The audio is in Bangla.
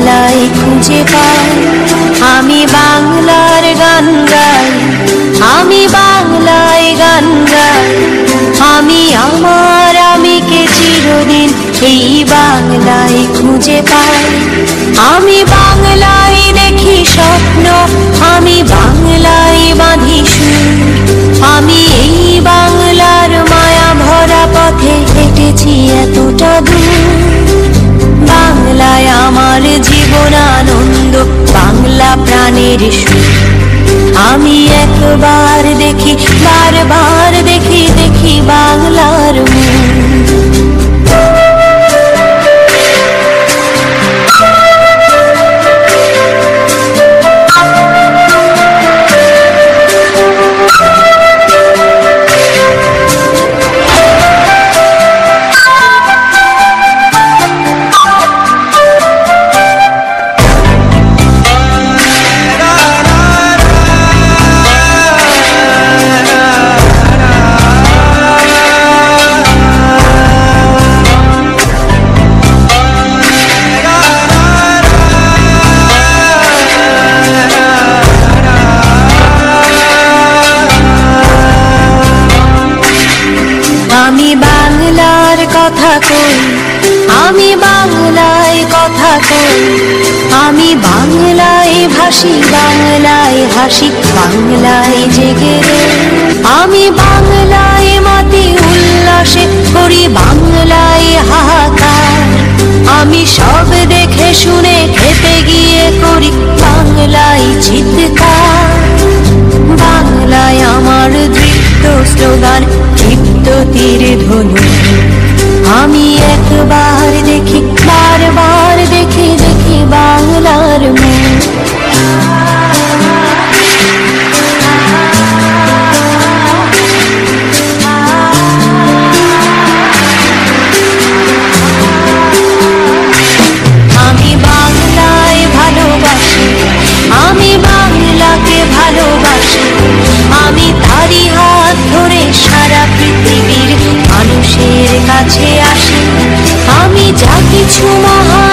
বাংলায় খুঁজে পাই। আমি বাংলার গান গাই, আমি বাংলায় গান গাই। আমি আমার আমিকে চিরদিন এই বাংলায় খুঁজে পাই। আমি বাংলায় দেখি স্বপ্ন, আমি বাংলায় বাঁধি সুর। আমি এই বাংলার মায়া ভরা পথে হেঁটেছি এতটা দূর। বাংলায় আমার জীবন আনন্দ, বাংলা প্রাণের সুর। আমি একবার দেখি, বারবার দেখি, দেখি বাংলার মুখ। আমি বাংলার কথা কই, আমি বাংলায় কথা কই। আমি বাংলায় ভাসি, বাংলায় হাসি, বাংলায় জেগে রই। আমি বাংলায় মাতি উল্লাসে করি, বাংলায় হাহাকার। আমি সব দেখে শুনে খেতে গিয়ে করি বাংলায় চিৎকার। বাংলায় আমার দৃপ্ত স্লোগান, ক্ষিপ্ত তীর ধনু। আমি একবার দেখি, বারবার দেখি, দেখি বাংলার মুখ। আমি বাংলায় ভালোবাসি, আমি বাংলাকে ভালোবাসি। আমি তারি হাত ধরে সারা পৃথিবীর মানুষের কাছে আসি। আমি যা কিছু মহান